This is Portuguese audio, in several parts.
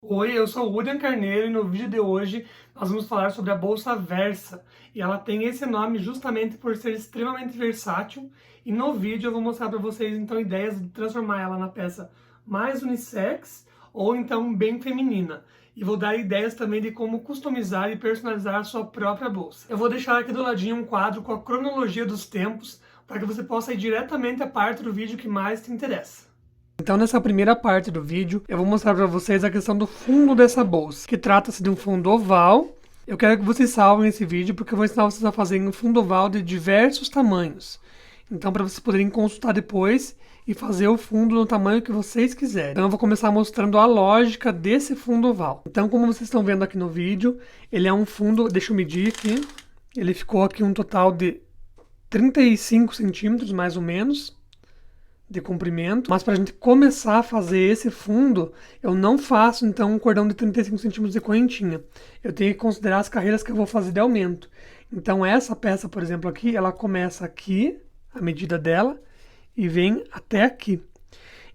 Oi, eu sou o William Carneiro e no vídeo de hoje nós vamos falar sobre a bolsa Versa. E ela tem esse nome justamente por ser extremamente versátil. E no vídeo eu vou mostrar para vocês então ideias de transformar ela na peça mais unissex ou então bem feminina. E vou dar ideias também de como customizar e personalizar a sua própria bolsa. Eu vou deixar aqui do ladinho um quadro com a cronologia dos tempos para que você possa ir diretamente à parte do vídeo que mais te interessa. Então, nessa primeira parte do vídeo, eu vou mostrar para vocês a questão do fundo dessa bolsa, que trata-se de um fundo oval. Eu quero que vocês salvem esse vídeo, porque eu vou ensinar vocês a fazerem um fundo oval de diversos tamanhos. Então, para vocês poderem consultar depois e fazer o fundo no tamanho que vocês quiserem. Então, eu vou começar mostrando a lógica desse fundo oval. Então, como vocês estão vendo aqui no vídeo, ele é um fundo, deixa eu medir aqui, ele ficou aqui um total de 35 centímetros, mais ou menos, de comprimento, mas para a gente começar a fazer esse fundo, eu não faço então um cordão de 35 centímetros de correntinha. Eu tenho que considerar as carreiras que eu vou fazer de aumento. Então essa peça, por exemplo, aqui, ela começa aqui, a medida dela, e vem até aqui.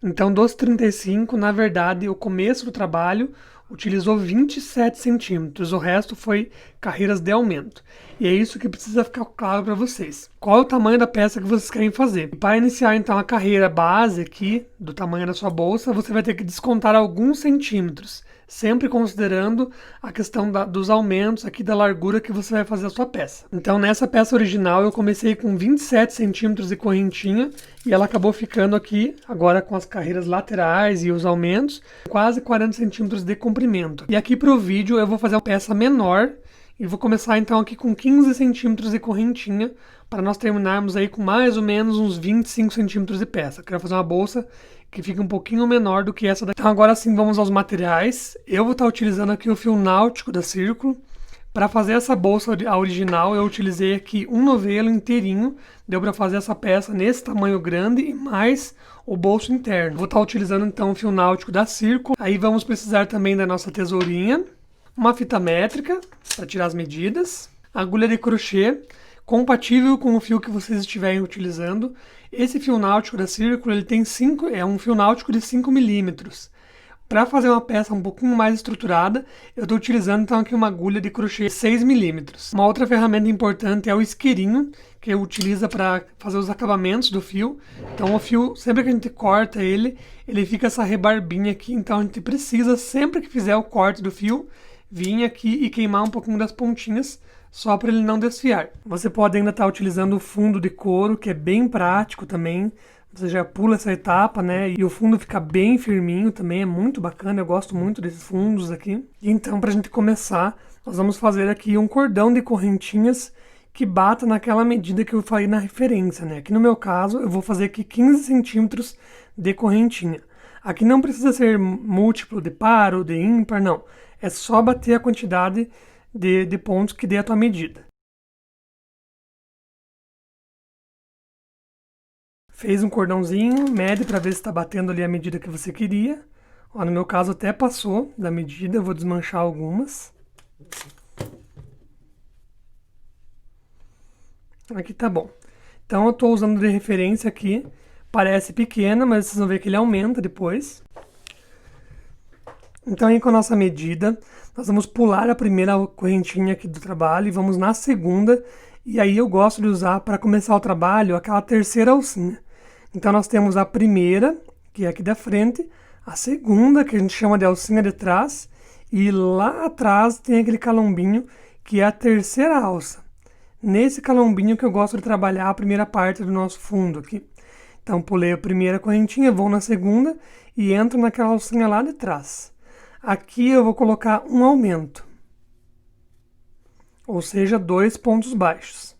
Então dos 35, na verdade, o começo do trabalho utilizou 27 centímetros, o resto foi carreiras de aumento. E é isso que precisa ficar claro para vocês. Qual é o tamanho da peça que vocês querem fazer? Para iniciar então a carreira base aqui, do tamanho da sua bolsa, você vai ter que descontar alguns centímetros, sempre considerando a questão dos aumentos aqui da largura que você vai fazer a sua peça. Então nessa peça original eu comecei com 27 centímetros de correntinha e ela acabou ficando aqui, agora com as carreiras laterais e os aumentos, quase 40 centímetros de comprimento. E aqui para o vídeo eu vou fazer uma peça menor e vou começar então aqui com 15 centímetros de correntinha para nós terminarmos aí com mais ou menos uns 25 centímetros de peça. Eu quero fazer uma bolsa que fica um pouquinho menor do que essa daqui. Então agora sim vamos aos materiais. Eu vou estar utilizando aqui o fio náutico da Círculo. Para fazer essa bolsa a original eu utilizei aqui um novelo inteirinho. Deu para fazer essa peça nesse tamanho grande e mais o bolso interno. Vou estar utilizando então o fio náutico da Círculo. Aí vamos precisar também da nossa tesourinha, uma fita métrica para tirar as medidas, agulha de crochê compatível com o fio que vocês estiverem utilizando. Esse fio náutico da Círculo, ele tem é um fio náutico de 5 milímetros. Para fazer uma peça um pouquinho mais estruturada, eu estou utilizando então aqui uma agulha de crochê 6 milímetros. Uma outra ferramenta importante é o isqueirinho, que eu utilizo para fazer os acabamentos do fio. Então o fio, sempre que a gente corta ele, ele fica essa rebarbinha aqui, então a gente precisa, sempre que fizer o corte do fio, vir aqui e queimar um pouquinho das pontinhas, só para ele não desfiar. Você pode ainda estar utilizando o fundo de couro, que é bem prático também. Você já pula essa etapa, né? E o fundo fica bem firminho também, é muito bacana. Eu gosto muito desses fundos aqui. E então, para a gente começar, nós vamos fazer aqui um cordão de correntinhas que bata naquela medida que eu falei na referência, né? Aqui no meu caso, eu vou fazer aqui 15 centímetros de correntinha. Aqui não precisa ser múltiplo de par ou de ímpar, não. É só bater a quantidade de pontos que dê a tua medida. Fez um cordãozinho, mede para ver se está batendo ali a medida que você queria. Ó, no meu caso até passou da medida, eu vou desmanchar algumas. Aqui tá bom. Então eu estou usando de referência aqui, parece pequena, mas vocês vão ver que ele aumenta depois. Então aí com a nossa medida, nós vamos pular a primeira correntinha aqui do trabalho e vamos na segunda. E aí eu gosto de usar para começar o trabalho aquela terceira alcinha. Então nós temos a primeira, que é aqui da frente, a segunda, que a gente chama de alcinha de trás, e lá atrás tem aquele calombinho, que é a terceira alça. Nesse calombinho que eu gosto de trabalhar a primeira parte do nosso fundo aqui. Então pulei a primeira correntinha, vou na segunda e entro naquela alcinha lá de trás. Aqui eu vou colocar um aumento, ou seja, 2 pontos baixos.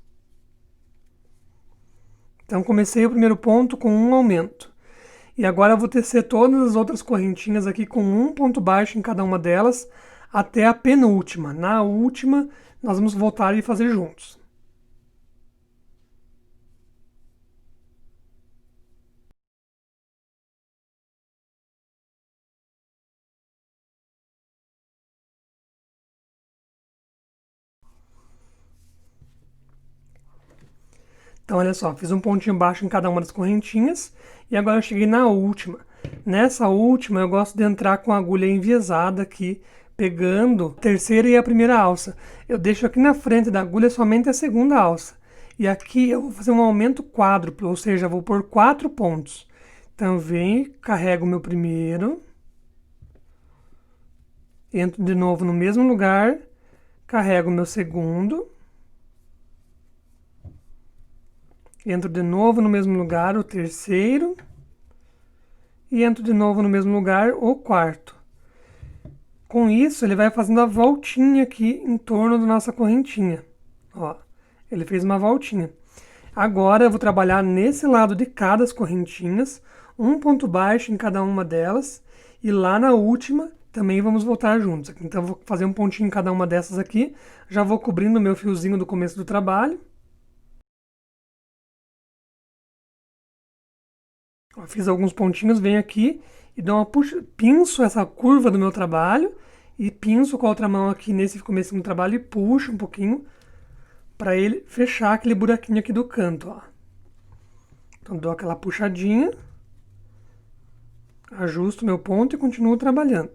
Então comecei o primeiro ponto com um aumento. E agora eu vou tecer todas as outras correntinhas aqui com um ponto baixo em cada uma delas, até a penúltima. Na última, nós vamos voltar e fazer juntos. Então, olha só, fiz um pontinho baixo em cada uma das correntinhas e agora eu cheguei na última. Nessa última, eu gosto de entrar com a agulha enviesada aqui, pegando a terceira e a primeira alça. Eu deixo aqui na frente da agulha somente a segunda alça. E aqui eu vou fazer um aumento quádruplo, ou seja, eu vou pôr 4 pontos. Então, eu venho, carrego o meu primeiro, entro de novo no mesmo lugar, carrego o meu segundo, entro de novo no mesmo lugar, o terceiro, e entro de novo no mesmo lugar, o quarto. Com isso, ele vai fazendo a voltinha aqui em torno da nossa correntinha. Ó, ele fez uma voltinha. Agora eu vou trabalhar nesse lado de cada das correntinhas, um ponto baixo em cada uma delas, e lá na última também vamos voltar juntos. Então eu vou fazer um pontinho em cada uma dessas aqui, já vou cobrindo o meu fiozinho do começo do trabalho. Ó, fiz alguns pontinhos, venho aqui e dou uma pinço essa curva do meu trabalho, e pinço com a outra mão aqui nesse começo do trabalho e puxo um pouquinho para ele fechar aquele buraquinho aqui do canto, ó. Então dou aquela puxadinha, ajusto meu ponto e continuo trabalhando.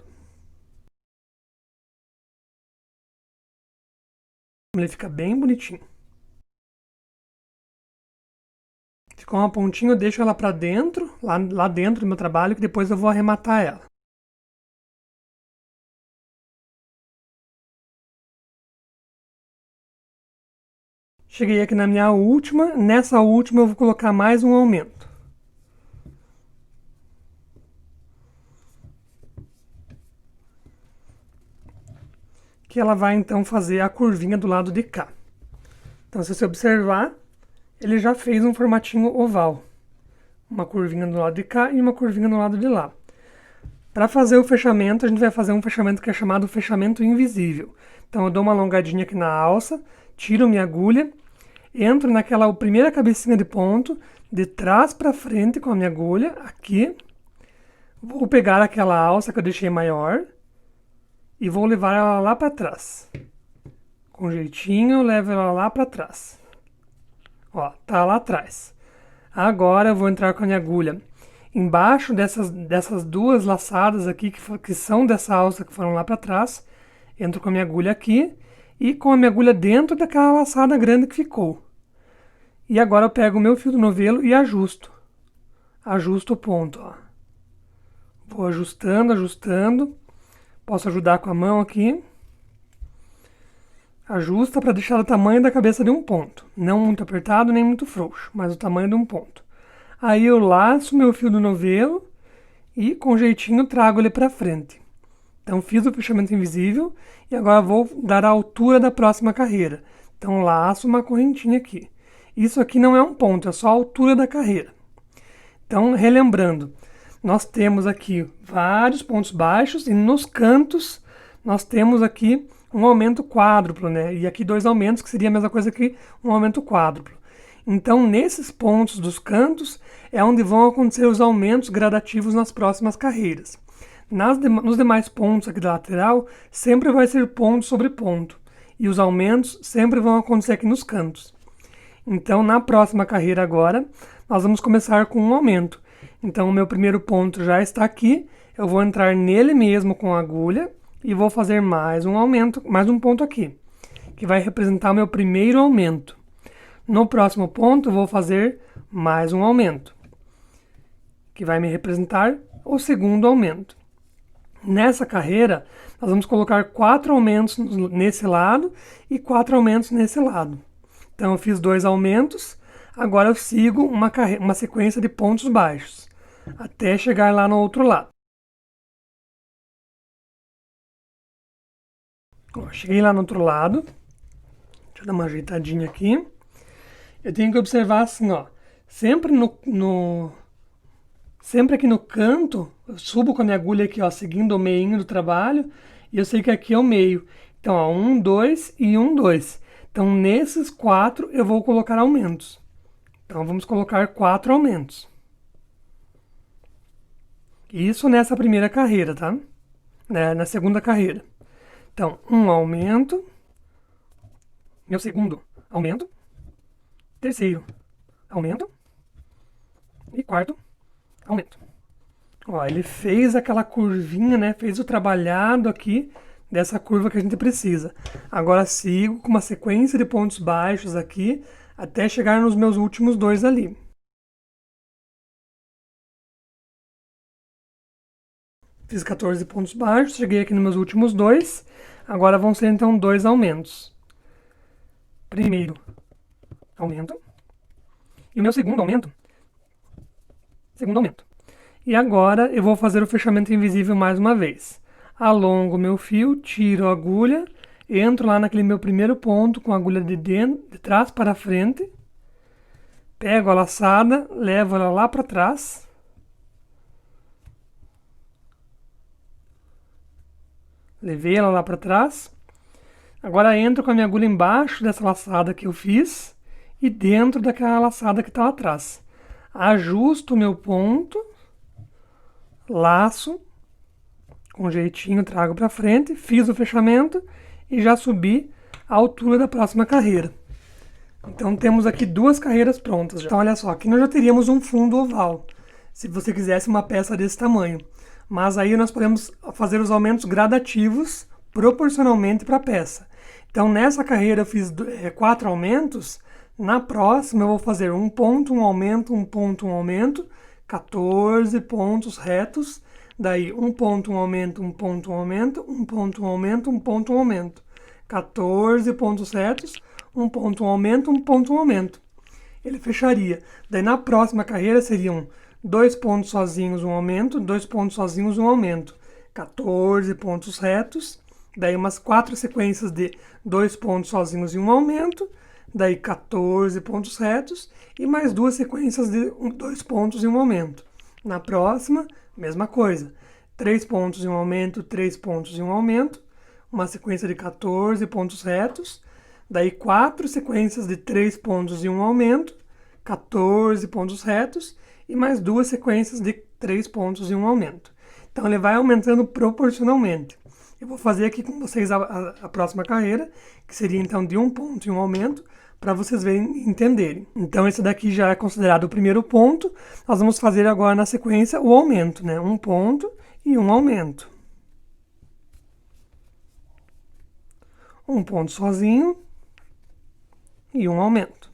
Ele fica bem bonitinho. Ficou uma pontinha, eu deixo ela para dentro, lá dentro do meu trabalho, que depois eu vou arrematar ela. Cheguei aqui na minha última, nessa última eu vou colocar mais um aumento. Que ela vai então fazer a curvinha do lado de cá. Então se você observar, ele já fez um formatinho oval. Uma curvinha do lado de cá e uma curvinha do lado de lá. Para fazer o fechamento, a gente vai fazer um fechamento que é chamado fechamento invisível. Então eu dou uma alongadinha aqui na alça, tiro minha agulha, entro naquela primeira cabecinha de ponto, de trás para frente com a minha agulha, aqui. Vou pegar aquela alça que eu deixei maior e vou levar ela lá para trás. Com jeitinho, eu levo ela lá para trás. Ó, tá lá atrás. Agora eu vou entrar com a minha agulha embaixo dessas duas laçadas aqui, que são dessa alça que foram lá para trás. Entro com a minha agulha aqui e com a minha agulha dentro daquela laçada grande que ficou. E agora eu pego o meu fio do novelo e ajusto. Ajusto o ponto, ó. Vou ajustando, ajustando. Posso ajudar com a mão aqui. Ajusta para deixar o tamanho da cabeça de um ponto. Não muito apertado, nem muito frouxo, mas o tamanho de um ponto. Aí eu laço meu fio do novelo e com jeitinho trago ele para frente. Então fiz o fechamento invisível e agora vou dar a altura da próxima carreira. Então laço uma correntinha aqui. Isso aqui não é um ponto, é só a altura da carreira. Então, relembrando, nós temos aqui vários pontos baixos e nos cantos nós temos aqui um aumento quádruplo, né? E aqui 2 aumentos, que seria a mesma coisa que um aumento quádruplo. Então, nesses pontos dos cantos é onde vão acontecer os aumentos gradativos nas próximas carreiras. Nos demais pontos aqui da lateral, sempre vai ser ponto sobre ponto. E os aumentos sempre vão acontecer aqui nos cantos. Então, na próxima carreira agora, nós vamos começar com um aumento. Então, o meu primeiro ponto já está aqui. Eu vou entrar nele mesmo com a agulha e vou fazer mais um aumento, mais um ponto aqui, que vai representar o meu primeiro aumento. No próximo ponto, eu vou fazer mais um aumento, que vai me representar o segundo aumento. Nessa carreira, nós vamos colocar 4 aumentos nesse lado e 4 aumentos nesse lado. Então, eu fiz 2 aumentos, agora eu sigo uma sequência de pontos baixos, até chegar lá no outro lado. Ó, cheguei lá no outro lado, deixa eu dar uma ajeitadinha aqui. Eu tenho que observar assim, ó, sempre sempre aqui no canto, eu subo com a minha agulha aqui, ó, seguindo o meinho do trabalho, e eu sei que aqui é o meio. Então, ó, 1, 2 e 1, 2. Então, nesses 4 eu vou colocar aumentos. Então, vamos colocar 4 aumentos. Isso nessa primeira carreira, tá? Na segunda carreira. Então, um aumento, meu segundo aumento, terceiro aumento e quarto aumento. Ó, ele fez aquela curvinha, né? Fez o trabalhado aqui dessa curva que a gente precisa. Agora sigo com uma sequência de pontos baixos aqui até chegar nos meus últimos dois ali. Fiz 14 pontos baixos, cheguei aqui nos meus últimos dois. Agora vão ser então dois aumentos. Primeiro aumento. E o meu segundo aumento. E agora eu vou fazer o fechamento invisível mais uma vez. Alongo meu fio, tiro a agulha, entro lá naquele meu primeiro ponto com a agulha de trás para frente. Pego a laçada, levo ela lá para trás. Levei ela lá para trás. Agora entro com a minha agulha embaixo dessa laçada que eu fiz e dentro daquela laçada que está lá atrás. Ajusto o meu ponto, laço, com jeitinho trago para frente, fiz o fechamento e já subi a altura da próxima carreira. Então temos aqui duas carreiras prontas já. Então olha só, aqui nós já teríamos um fundo oval, se você quisesse uma peça desse tamanho. Mas aí nós podemos fazer os aumentos gradativos proporcionalmente para a peça. Então nessa carreira eu fiz 4 aumentos, na próxima eu vou fazer um ponto, um aumento, um ponto, um aumento, 14 pontos retos, daí um ponto, um aumento, um ponto, um aumento, um ponto, um aumento, um ponto, um aumento. 14 pontos retos, um ponto, um aumento, um ponto, um aumento. Ele fecharia. Daí na próxima carreira seriam 2 pontos sozinhos, um aumento, 2 pontos sozinhos, um aumento. 14 pontos retos, daí umas 4 sequências de 2 pontos sozinhos e um aumento, daí 14 pontos retos e mais 2 sequências de 2 pontos e um aumento. Na próxima, mesma coisa. 3 pontos e um aumento, 3 pontos e um aumento, uma sequência de 14 pontos retos, daí 4 sequências de 3 pontos e um aumento, 14 pontos retos e mais 2 sequências de 3 pontos e um aumento. Então ele vai aumentando proporcionalmente. Eu vou fazer aqui com vocês a próxima carreira, que seria então de um ponto e um aumento, para vocês verem e entenderem. Então esse daqui já é considerado o primeiro ponto. Nós vamos fazer agora na sequência o aumento, né? Um ponto e um aumento. Um ponto sozinho e um aumento.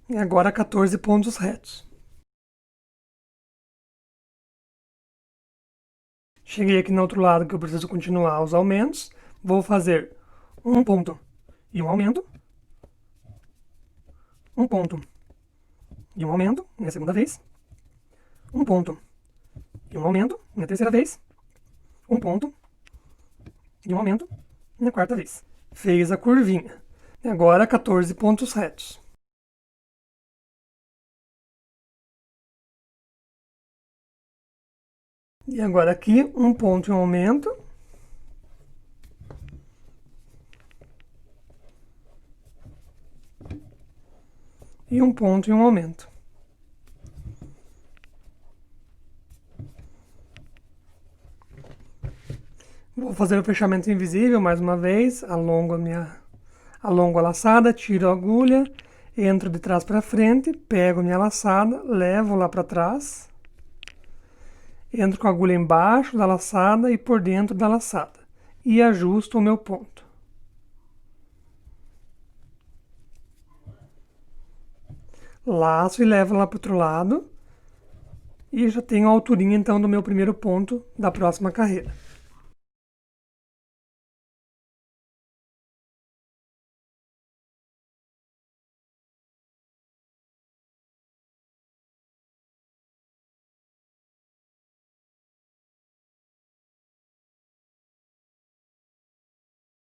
E agora 14 pontos retos. Cheguei aqui no outro lado que eu preciso continuar os aumentos. Vou fazer um ponto e um aumento. Um ponto e um aumento, minha segunda vez. Um ponto e um aumento, minha terceira vez. Um ponto e um aumento, minha quarta vez. Fez a curvinha. E agora 14 pontos retos. E agora aqui, um ponto e um aumento. E um ponto e um aumento. Vou fazer o fechamento invisível mais uma vez. Alongo a laçada, tiro a agulha, entro de trás para frente, pego minha laçada, levo lá para trás. Entro com a agulha embaixo da laçada e por dentro da laçada. E ajusto o meu ponto. Laço e levo lá para o outro lado. E já tenho a alturinha então do meu primeiro ponto da próxima carreira.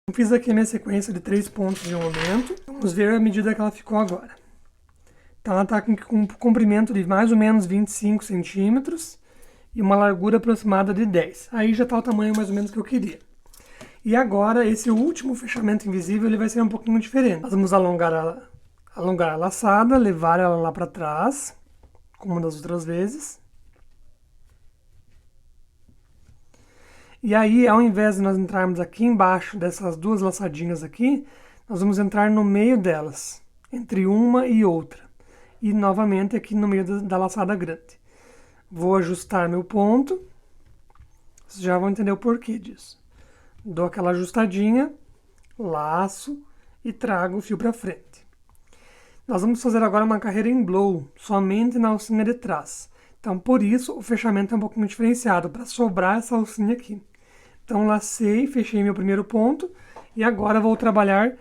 Eu fiz aqui a minha sequência de 3 pontos de um aumento. Vamos ver a medida que ela ficou agora. Então ela está com um comprimento de mais ou menos 25 centímetros e uma largura aproximada de 10. Aí já está o tamanho mais ou menos que eu queria. E agora esse último fechamento invisível ele vai ser um pouquinho diferente. Nós vamos alongar a laçada, levar ela lá para trás, como das outras vezes. E aí, ao invés de nós entrarmos aqui embaixo dessas duas laçadinhas aqui, nós vamos entrar no meio delas, entre uma e outra. e novamente aqui no meio da laçada grande. Vou ajustar meu ponto, vocês já vão entender o porquê disso. Dou aquela ajustadinha, laço e trago o fio para frente. Nós vamos fazer agora uma carreira em blow, somente na alcinha de trás. Então, por isso, o fechamento é um pouquinho diferenciado, para sobrar essa alcinha aqui. Então, lacei, fechei meu primeiro ponto, e agora vou trabalhar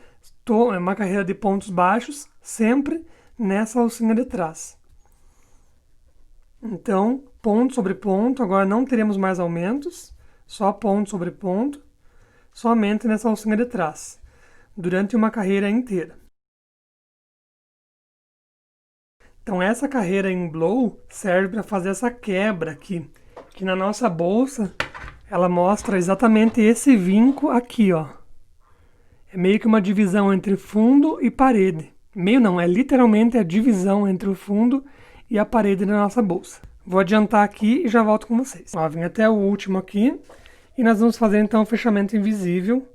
uma carreira de pontos baixos, sempre nessa alcinha de trás. Então, ponto sobre ponto, agora não teremos mais aumentos, só ponto sobre ponto, somente nessa alcinha de trás, durante uma carreira inteira. Então, essa carreira em blow serve para fazer essa quebra aqui, que na nossa bolsa, ela mostra exatamente esse vinco aqui, ó. É meio que uma divisão entre fundo e parede. Meio não, é literalmente a divisão entre o fundo e a parede da nossa bolsa. Vou adiantar aqui e já volto com vocês. Ó, vim até o último aqui e nós vamos fazer então o fechamento invisível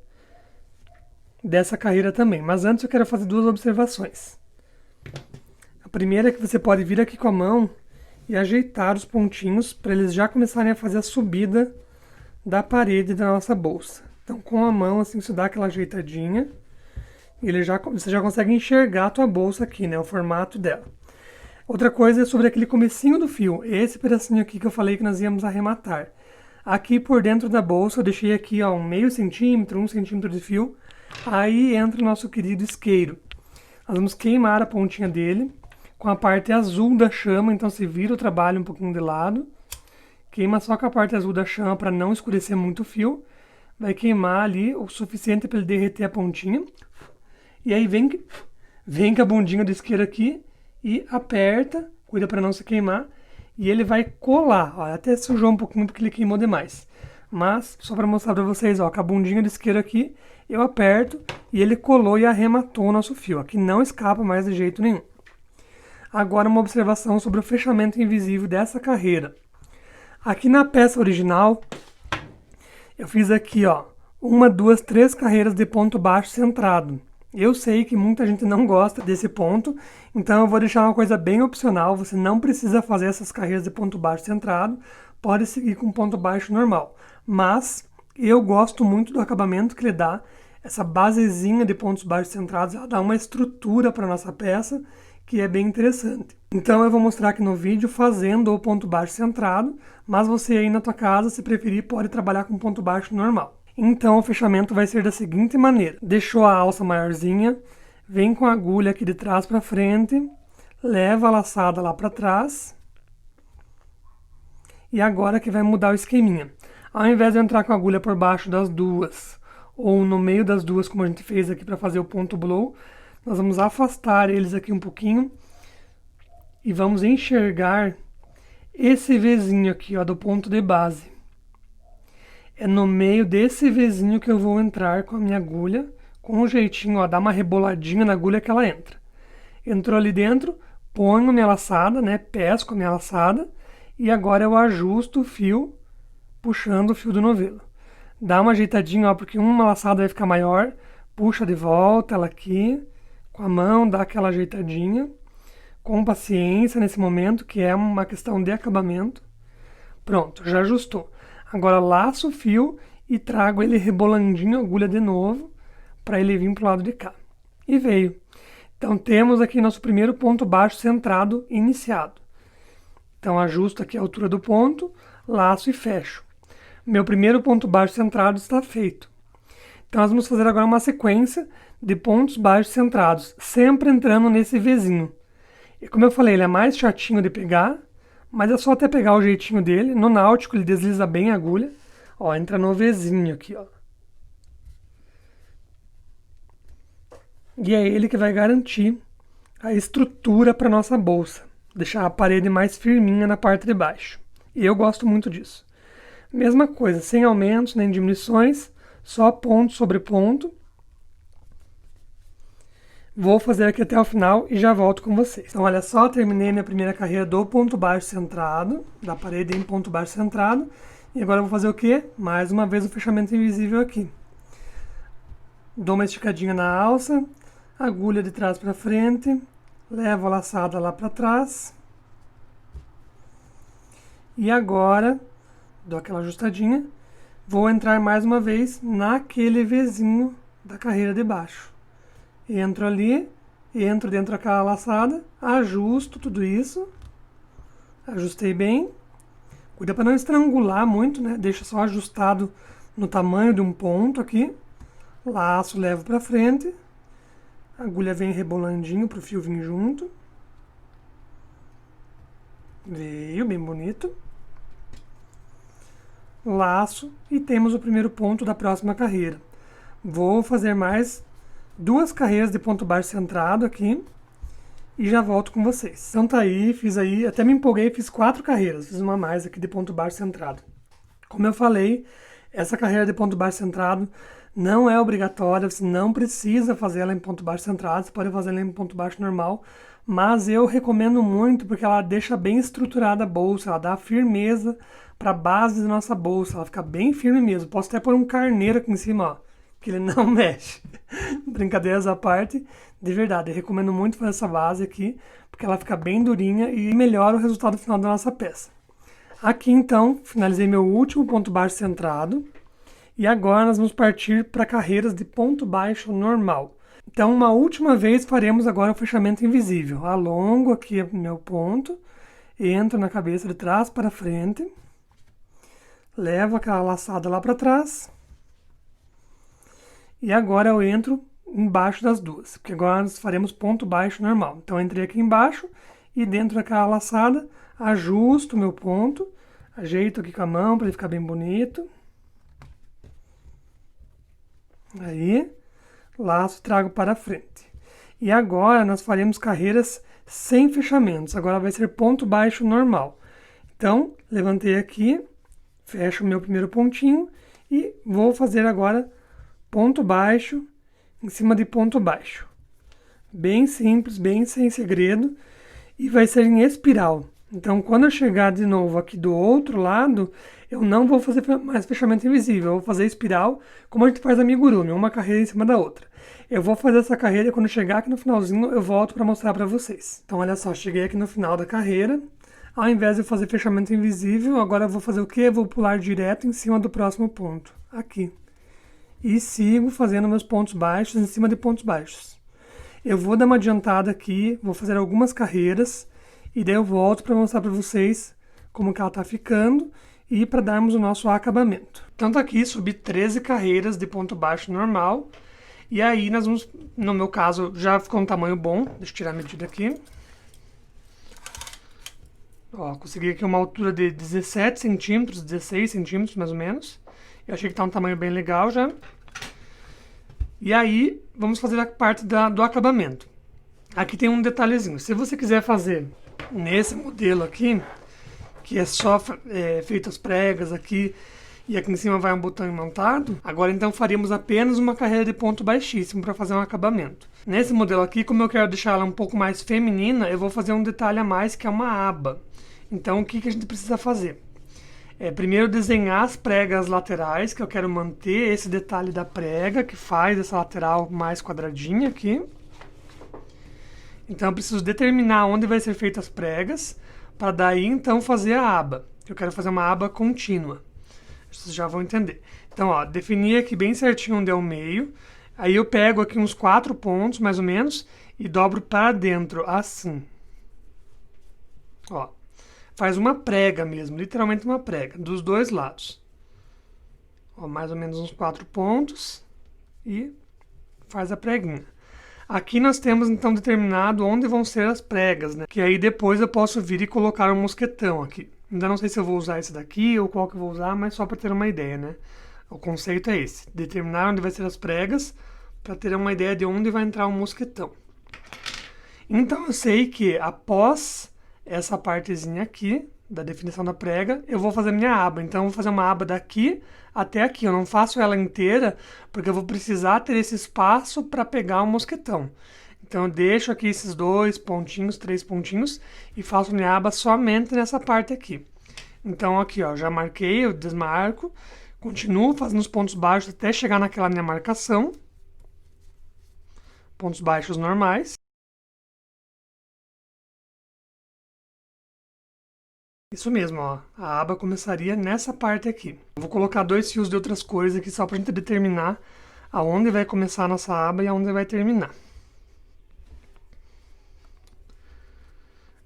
dessa carreira também. Mas antes eu quero fazer duas observações. A primeira é que você pode vir aqui com a mão e ajeitar os pontinhos para eles já começarem a fazer a subida da parede da nossa bolsa. Então, com a mão, assim, você dá aquela ajeitadinha e você já consegue enxergar a tua bolsa aqui, né? O formato dela. Outra coisa é sobre aquele comecinho do fio. Esse pedacinho aqui que eu falei que nós íamos arrematar. Aqui por dentro da bolsa, eu deixei aqui, ó, um meio centímetro, 1 centímetro de fio. Aí entra o nosso querido isqueiro. Nós vamos queimar a pontinha dele com a parte azul da chama. Então, você vira o trabalho um pouquinho de lado. Queima só com a parte azul da chama para não escurecer muito o fio. Vai queimar ali o suficiente para ele derreter a pontinha. E aí vem com a bundinha do isqueiro aqui e aperta, cuida para não se queimar. E ele vai colar, ó, até sujou um pouquinho porque ele queimou demais. Mas, só para mostrar para vocês, ó, com a bundinha do isqueiro aqui, eu aperto e ele colou e arrematou o nosso fio. Aqui não escapa mais de jeito nenhum. Agora uma observação sobre o fechamento invisível dessa carreira. Aqui na peça original, eu fiz aqui, ó, 1, 2, 3 carreiras de ponto baixo centrado. Eu sei que muita gente não gosta desse ponto, então eu vou deixar uma coisa bem opcional. Você não precisa fazer essas carreiras de ponto baixo centrado, pode seguir com ponto baixo normal. Mas eu gosto muito do acabamento que ele dá, essa basezinha de pontos baixos centrados, ela dá uma estrutura para a nossa peça, que é bem interessante. Então eu vou mostrar aqui no vídeo fazendo o ponto baixo centrado, mas você aí na tua casa, se preferir, pode trabalhar com ponto baixo normal. Então o fechamento vai ser da seguinte maneira. Deixou a alça maiorzinha, vem com a agulha aqui de trás para frente, leva a laçada lá para trás. E agora que vai mudar o esqueminha. Ao invés de eu entrar com a agulha por baixo das duas, ou no meio das duas, como a gente fez aqui para fazer o ponto blow, nós vamos afastar eles aqui um pouquinho e vamos enxergar esse Vzinho aqui, ó, do ponto de base. É no meio desse Vzinho que eu vou entrar com a minha agulha, com um jeitinho, ó, dar uma reboladinha na agulha que ela entra. Entrou ali dentro, ponho minha laçada, né, pesco a minha laçada, e agora eu ajusto o fio, puxando o fio do novelo. Dá uma ajeitadinha, ó, porque uma laçada vai ficar maior, puxa de volta ela aqui, com a mão, dá aquela ajeitadinha, com paciência nesse momento, que é uma questão de acabamento. Pronto, já ajustou. Agora laço o fio e trago ele rebolandinho a agulha de novo, para ele vir para o lado de cá. E veio. Então temos aqui nosso primeiro ponto baixo centrado iniciado. Então ajusto aqui a altura do ponto, laço e fecho. Meu primeiro ponto baixo centrado está feito. Então nós vamos fazer agora uma sequência de pontos baixos centrados, sempre entrando nesse Vzinho. E como eu falei, ele é mais chatinho de pegar, mas é só até pegar o jeitinho dele. No náutico ele desliza bem a agulha. Ó, entra no Vzinho aqui, ó. E é ele que vai garantir a estrutura para nossa bolsa. Deixar a parede mais firminha na parte de baixo. E eu gosto muito disso. Mesma coisa, sem aumentos nem diminuições, só ponto sobre ponto. Vou fazer aqui até o final e já volto com vocês. Então, olha só, terminei minha primeira carreira do ponto baixo centrado, da parede em ponto baixo centrado. E agora eu vou fazer o quê? Mais uma vez o fechamento invisível aqui. Dou uma esticadinha na alça, agulha de trás para frente, Levo a laçada lá para trás. E agora, dou aquela ajustadinha. Vou entrar mais uma vez naquele Vzinho da carreira de baixo. Entro ali, entro dentro daquela laçada, ajusto tudo isso. Ajustei bem. Cuida para não estrangular muito, né? Deixa só ajustado no tamanho de um ponto aqui. Laço, levo para frente. A agulha vem rebolandinho para o fio vir junto. Veio, bem bonito. Laço e temos o primeiro ponto da próxima carreira. Vou fazer mais 2 carreiras de ponto baixo centrado aqui e já volto com vocês. Então tá aí, fiz aí, até me empolguei, fiz 4 carreiras, fiz uma mais aqui de ponto baixo centrado. Como eu falei, essa carreira de ponto baixo centrado não é obrigatória, você não precisa fazer ela em ponto baixo centrado, você pode fazer ela em ponto baixo normal, mas eu recomendo muito porque ela deixa bem estruturada a bolsa, ela dá firmeza para a base da nossa bolsa, ela fica bem firme mesmo. Posso até pôr um carneiro aqui em cima, ó, que ele não mexe. Brincadeiras à parte, de verdade, eu recomendo muito fazer essa base aqui, porque ela fica bem durinha e melhora o resultado final da nossa peça. Aqui então, finalizei meu último ponto baixo centrado, e agora nós vamos partir para carreiras de ponto baixo normal. Então, uma última vez faremos agora o fechamento invisível. Alongo aqui meu ponto, entro na cabeça de trás para frente, levo aquela laçada lá para trás, e agora eu entro embaixo das duas, porque agora nós faremos ponto baixo normal. Então, eu entrei aqui embaixo e dentro daquela laçada, ajusto o meu ponto, ajeito aqui com a mão para ele ficar bem bonito. Aí, laço e trago para frente. E agora nós faremos carreiras sem fechamentos. Agora vai ser ponto baixo normal. Então, levantei aqui, fecho o meu primeiro pontinho e vou fazer agora ponto baixo em cima de ponto baixo. Bem simples, bem sem segredo. E vai ser em espiral. Então, quando eu chegar de novo aqui do outro lado, eu não vou fazer mais fechamento invisível. Eu vou fazer espiral, como a gente faz amigurumi, uma carreira em cima da outra. Eu vou fazer essa carreira e quando chegar aqui no finalzinho, eu volto para mostrar para vocês. Então, olha só, cheguei aqui no final da carreira. Ao invés de eu fazer fechamento invisível, agora eu vou fazer o quê? Eu vou pular direto em cima do próximo ponto, aqui. E sigo fazendo meus pontos baixos em cima de pontos baixos. Eu vou dar uma adiantada aqui, vou fazer algumas carreiras e daí eu volto para mostrar para vocês como que ela está ficando e para darmos o nosso acabamento. Então tá aqui, subi 13 carreiras de ponto baixo normal e aí nós vamos, no meu caso já ficou um tamanho bom, deixa eu tirar a medida aqui. Ó, consegui aqui uma altura de 17 centímetros, 16 centímetros mais ou menos. Eu achei que tá um tamanho bem legal já. E aí, vamos fazer a parte do acabamento. Aqui tem um detalhezinho. Se você quiser fazer nesse modelo aqui, que é só feito as pregas aqui, e aqui em cima vai um botão imantado, agora então faríamos apenas uma carreira de ponto baixíssimo para fazer um acabamento. Nesse modelo aqui, como eu quero deixar ela um pouco mais feminina, eu vou fazer um detalhe a mais, que é uma aba. Então, o que a gente precisa fazer? Primeiro desenhar as pregas laterais, que eu quero manter esse detalhe da prega, que faz essa lateral mais quadradinha aqui. Então eu preciso determinar onde vai ser feitas as pregas, para daí então fazer a aba. Eu quero fazer uma aba contínua. Vocês já vão entender. Então, ó, defini aqui bem certinho onde é o meio. Aí eu pego aqui uns 4 pontos, mais ou menos, e dobro para dentro, assim. Ó. Faz uma prega mesmo, literalmente uma prega, dos dois lados. Ó, mais ou menos uns 4 pontos e faz a preguinha. Aqui nós temos então determinado onde vão ser as pregas, né? Que aí depois eu posso vir e colocar um mosquetão aqui. Ainda não sei se eu vou usar esse daqui ou qual que eu vou usar, mas só para ter uma ideia, né? O conceito é esse, determinar onde vai ser as pregas para ter uma ideia de onde vai entrar um mosquetão. Então eu sei que após essa partezinha aqui, da definição da prega, eu vou fazer minha aba. Então, eu vou fazer uma aba daqui até aqui. Eu não faço ela inteira, porque eu vou precisar ter esse espaço para pegar o mosquetão. Então, eu deixo aqui esses 2 pontinhos, 3 pontinhos, e faço minha aba somente nessa parte aqui. Então, aqui, ó, já marquei, eu desmarco, continuo fazendo os pontos baixos até chegar naquela minha marcação. Pontos baixos normais. Isso mesmo, ó. A aba começaria nessa parte aqui. Vou colocar 2 fios de outras cores aqui só pra gente determinar aonde vai começar a nossa aba e aonde vai terminar.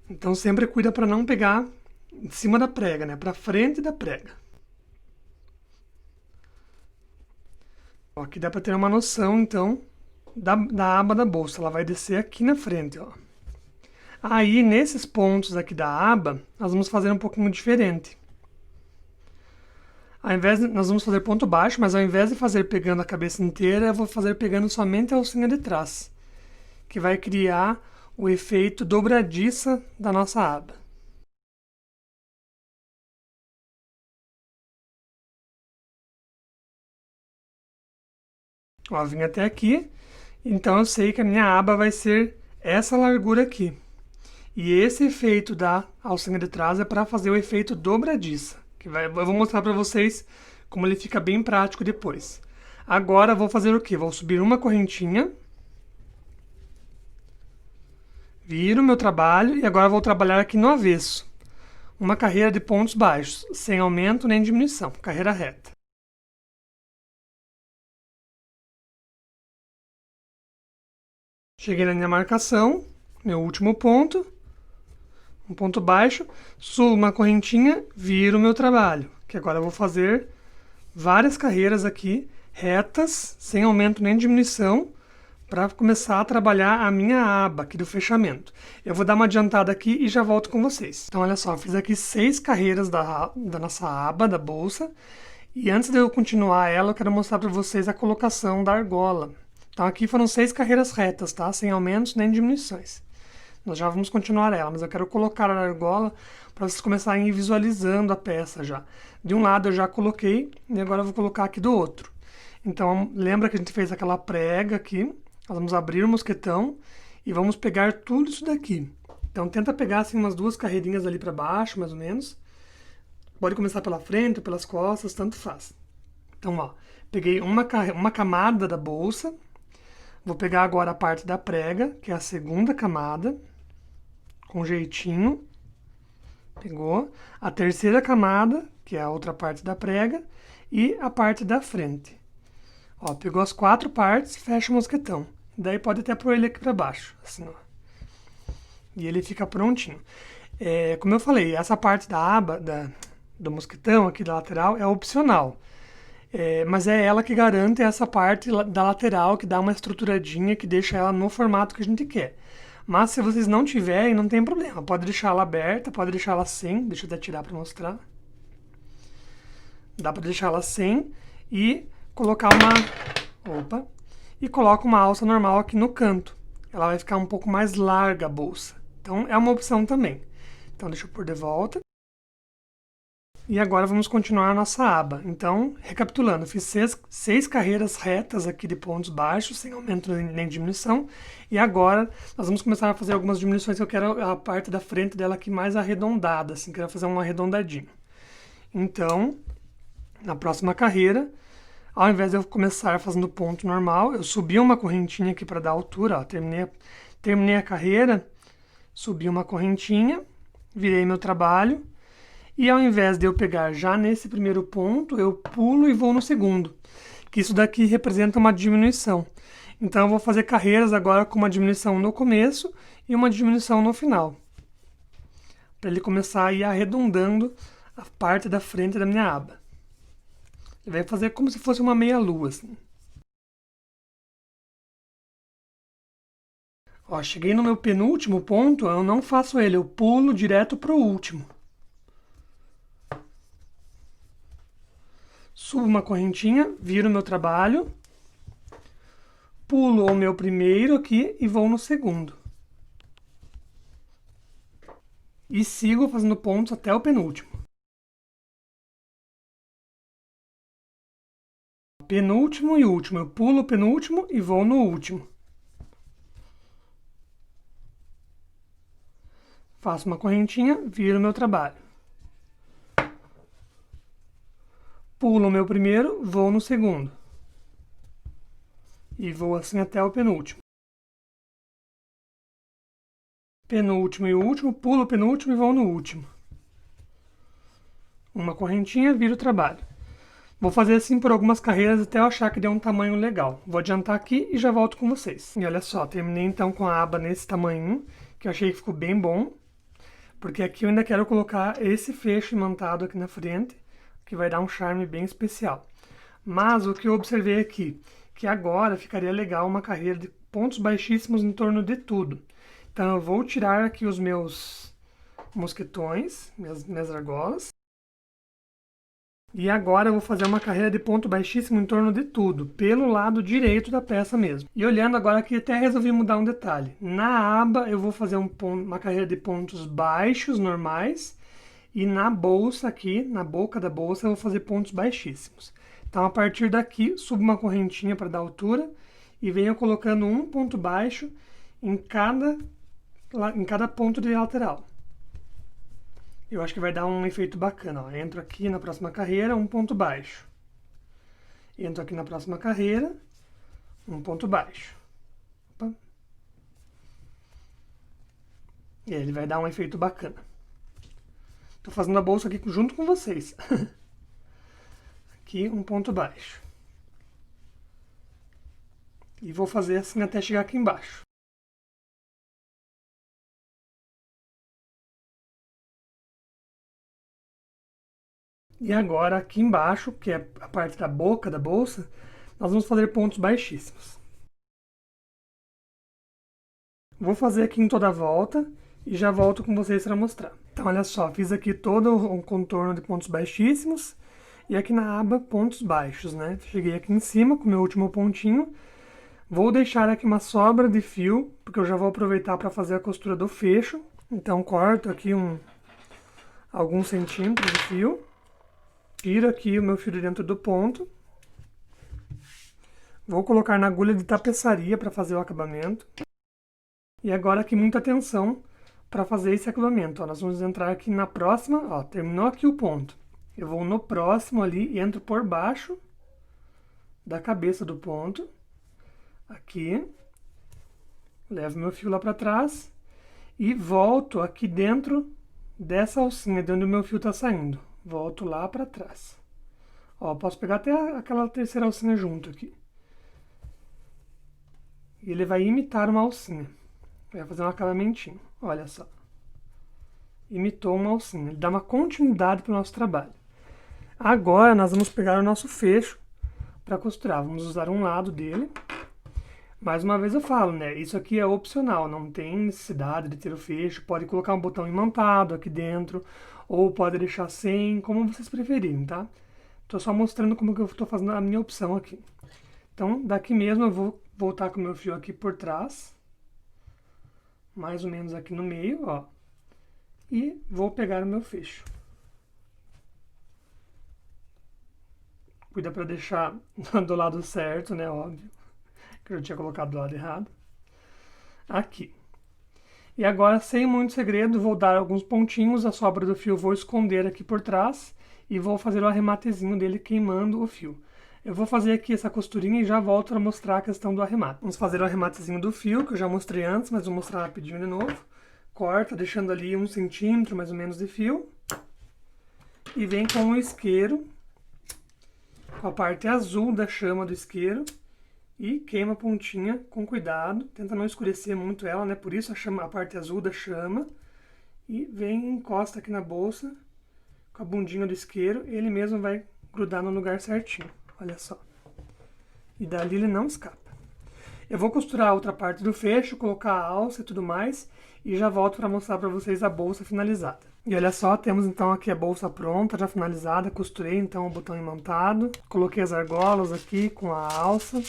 Então sempre cuida para não pegar em cima da prega, né? Para frente da prega. Ó, aqui dá para ter uma noção, então, da aba da bolsa. Ela vai descer aqui na frente, ó. Aí, nesses pontos aqui da aba, nós vamos fazer um pouquinho diferente. Nós vamos fazer ponto baixo, mas ao invés de fazer pegando a cabeça inteira, eu vou fazer pegando somente a alcinha de trás, que vai criar o efeito dobradiça da nossa aba. Ó, vim até aqui, então eu sei que a minha aba vai ser essa largura aqui. E esse efeito da alcinha de trás é para fazer o efeito dobradiça, eu vou mostrar para vocês como ele fica bem prático depois. Agora vou fazer o que? Vou subir uma correntinha, viro meu trabalho e agora vou trabalhar aqui no avesso. Uma carreira de pontos baixos, sem aumento nem diminuição, carreira reta. Cheguei na minha marcação, meu último ponto, um ponto baixo, subo uma correntinha, viro o meu trabalho, que agora eu vou fazer várias carreiras aqui, retas, sem aumento nem diminuição, para começar a trabalhar a minha aba aqui do fechamento. Eu vou dar uma adiantada aqui e já volto com vocês. Então, olha só, fiz aqui 6 carreiras da nossa aba, da bolsa, e antes de eu continuar ela, eu quero mostrar para vocês a colocação da argola. Então, aqui foram 6 carreiras retas, tá? Sem aumentos nem diminuições. Nós já vamos continuar ela, mas eu quero colocar a argola para vocês começarem a ir visualizando a peça já. De um lado eu já coloquei e agora eu vou colocar aqui do outro. Então, lembra que a gente fez aquela prega aqui? Nós vamos abrir o mosquetão e vamos pegar tudo isso daqui. Então, tenta pegar assim umas 2 carreirinhas ali para baixo, mais ou menos. Pode começar pela frente ou pelas costas, tanto faz. Então, ó, peguei uma camada da bolsa. Vou pegar agora a parte da prega, que é a segunda camada, com jeitinho. Pegou. A terceira camada, que é a outra parte da prega, e a parte da frente. Ó, pegou as 4 partes, fecha o mosquetão. Daí pode até pôr ele aqui para baixo, assim, ó. E ele fica prontinho. Como eu falei, essa parte da aba, do mosquetão aqui da lateral, é opcional. Mas é ela que garante essa parte da lateral, que dá uma estruturadinha, que deixa ela no formato que a gente quer. Mas se vocês não tiverem, não tem problema. Pode deixar ela aberta, pode deixar ela sem. Deixa eu até tirar para mostrar. Dá para deixar ela sem e colocar e coloca uma alça normal aqui no canto. Ela vai ficar um pouco mais larga a bolsa. Então é uma opção também. Então deixa eu pôr de volta. E agora vamos continuar a nossa aba. Então, recapitulando, fiz 6 carreiras retas aqui de pontos baixos, sem aumento nem diminuição. E agora nós vamos começar a fazer algumas diminuições, que eu quero a parte da frente dela aqui mais arredondada, assim, quero fazer um arredondadinho. Então, na próxima carreira, ao invés de eu começar fazendo ponto normal, eu subi uma correntinha aqui para dar altura, ó, terminei a carreira, subi uma correntinha, virei meu trabalho. E ao invés de eu pegar já nesse primeiro ponto, eu pulo e vou no segundo, que isso daqui representa uma diminuição. Então eu vou fazer carreiras agora com uma diminuição no começo e uma diminuição no final, para ele começar a ir arredondando a parte da frente da minha aba. Ele vai fazer como se fosse uma meia-lua, assim. Ó, cheguei no meu penúltimo ponto, eu não faço ele, eu pulo direto para o último. Subo uma correntinha, viro meu trabalho, pulo o meu primeiro aqui e vou no segundo. E sigo fazendo pontos até o penúltimo. Penúltimo e último. Eu pulo o penúltimo e vou no último. Faço uma correntinha, viro meu trabalho. Pulo o meu primeiro, vou no segundo. E vou assim até o penúltimo. Penúltimo e último, pulo o penúltimo e vou no último. uma correntinha, vira o trabalho. Vou fazer assim por algumas carreiras até eu achar que deu um tamanho legal. Vou adiantar aqui e já volto com vocês. E olha só, terminei então com a aba nesse tamanho, que eu achei que ficou bem bom. Porque aqui eu ainda quero colocar esse fecho imantado aqui na frente, que vai dar um charme bem especial. Mas o que eu observei aqui, que agora ficaria legal uma carreira de pontos baixíssimos em torno de tudo. Então eu vou tirar aqui os meus mosquetões, minhas argolas. E agora eu vou fazer uma carreira de ponto baixíssimo em torno de tudo, pelo lado direito da peça mesmo. E olhando agora aqui, até resolvi mudar um detalhe. Na aba eu vou fazer uma carreira de pontos baixos, normais, e na bolsa aqui, na boca da bolsa, eu vou fazer pontos baixíssimos. Então a partir daqui, subo uma correntinha para dar altura, e venho colocando um ponto baixo em cada ponto de lateral. Eu acho que vai dar um efeito bacana. Ó. Entro aqui na próxima carreira, um ponto baixo. Entro aqui na próxima carreira, um ponto baixo. Opa. E aí ele vai dar um efeito bacana. Estou fazendo a bolsa aqui junto com vocês. Aqui um ponto baixo. E vou fazer assim até chegar aqui embaixo. E agora aqui embaixo, que é a parte da boca da bolsa, nós vamos fazer pontos baixíssimos. Vou fazer aqui em toda a volta e já volto com vocês para mostrar. Então olha só, fiz aqui todo um contorno de pontos baixíssimos e aqui na aba pontos baixos, né? Cheguei aqui em cima com o meu último pontinho. Vou deixar aqui uma sobra de fio, porque eu já vou aproveitar para fazer a costura do fecho. Então corto aqui alguns centímetros de fio. Tiro aqui o meu fio de dentro do ponto. Vou colocar na agulha de tapeçaria para fazer o acabamento. E agora aqui muita atenção para fazer esse acabamento. Ó, nós vamos entrar aqui na próxima, ó, terminou aqui o ponto. Eu vou no próximo ali e entro por baixo da cabeça do ponto. Aqui. Levo meu fio lá para trás e volto aqui dentro dessa alcinha, de onde o meu fio está saindo. Volto lá para trás. Ó, posso pegar até aquela terceira alcinha junto aqui. E ele vai imitar uma alcinha. Vai fazer um acabamentinho. Olha só. Imitou uma alcinha. Ele dá uma continuidade para o nosso trabalho. Agora nós vamos pegar o nosso fecho para costurar. Vamos usar um lado dele. Mais uma vez eu falo, né? Isso aqui é opcional, não tem necessidade de ter o fecho. Pode colocar um botão imantado aqui dentro, ou pode deixar sem, como vocês preferirem, tá? Tô só mostrando como que eu tô fazendo a minha opção aqui. Então, daqui mesmo eu vou voltar com o meu fio aqui por trás, mais ou menos aqui no meio, ó. E vou pegar o meu fecho. Cuida para deixar do lado certo, né? Óbvio. Que eu tinha colocado do lado errado. Aqui. E agora, sem muito segredo, vou dar alguns pontinhos, a sobra do fio vou esconder aqui por trás e vou fazer o arrematezinho dele queimando o fio. Eu vou fazer aqui essa costurinha e já volto para mostrar a questão do arremate. Vamos fazer o arrematezinho do fio, que eu já mostrei antes, mas vou mostrar rapidinho de novo. Corta, deixando ali 1 centímetro mais ou menos de fio. E vem com o isqueiro, com a parte azul da chama do isqueiro. E queima a pontinha com cuidado, tenta não escurecer muito ela, né? Por isso a parte azul da chama. E vem e encosta aqui na bolsa com a bundinha do isqueiro, ele mesmo vai grudar no lugar certinho, olha só. E dali ele não escapa. Eu vou costurar a outra parte do fecho, colocar a alça e tudo mais, e já volto para mostrar para vocês a bolsa finalizada. E olha só, temos então aqui a bolsa pronta, já finalizada, costurei então o botão imantado, coloquei as argolas aqui com a alça.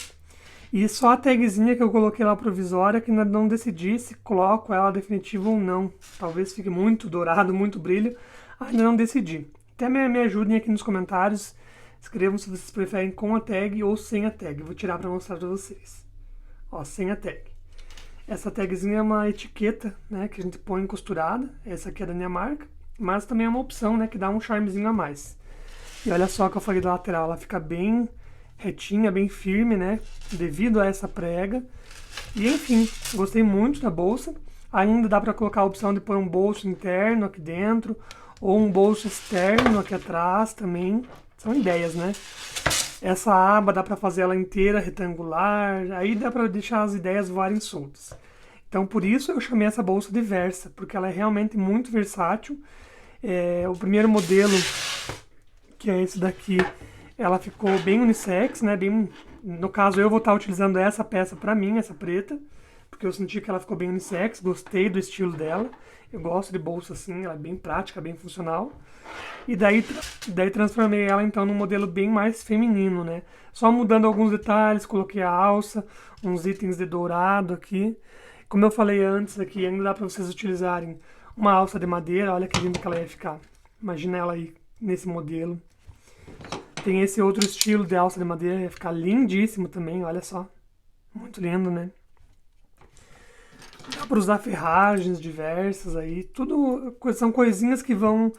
E só a tagzinha que eu coloquei lá provisória, que ainda não decidi se coloco ela definitiva ou não. Talvez fique muito dourado, muito brilho, ainda não decidi. Até me ajudem aqui nos comentários, escrevam se vocês preferem com a tag ou sem a tag. Eu vou tirar para mostrar para vocês. Ó, sem a tag. Essa tagzinha é uma etiqueta, né, que a gente põe costurada. Essa aqui é da minha marca, mas também é uma opção, né, que dá um charmezinho a mais. E olha só que eu falei da lateral, ela fica bem retinha, bem firme, né, devido a essa prega. E enfim, gostei muito da bolsa. Ainda dá para colocar a opção de pôr um bolso interno aqui dentro, ou um bolso externo aqui atrás também. São ideias, né? Essa aba dá para fazer ela inteira retangular, aí dá para deixar as ideias voarem soltas. Então por isso eu chamei essa bolsa de Versa, porque ela é realmente muito versátil. O primeiro modelo, que é esse daqui, ela ficou bem unissex, né? Bem, no caso eu vou estar utilizando essa peça para mim, essa preta, porque eu senti que ela ficou bem unissex, gostei do estilo dela. Eu gosto de bolsa assim, ela é bem prática, bem funcional. E daí transformei ela então num modelo bem mais feminino, né? Só mudando alguns detalhes, coloquei a alça, uns itens de dourado aqui. Como eu falei antes aqui, ainda dá para vocês utilizarem uma alça de madeira, olha que linda que ela ia ficar. Imagina ela aí nesse modelo. Tem esse outro estilo de alça de madeira, ia ficar lindíssimo também, olha só. Muito lindo, né? Dá para usar ferragens diversas aí, tudo são coisinhas que vão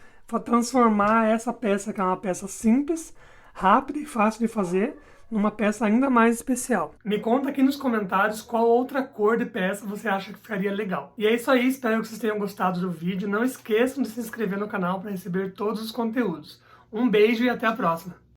transformar essa peça, que é uma peça simples, rápida e fácil de fazer, numa peça ainda mais especial. Me conta aqui nos comentários qual outra cor de peça você acha que ficaria legal. E é isso aí, espero que vocês tenham gostado do vídeo. Não esqueçam de se inscrever no canal para receber todos os conteúdos. Um beijo e até a próxima!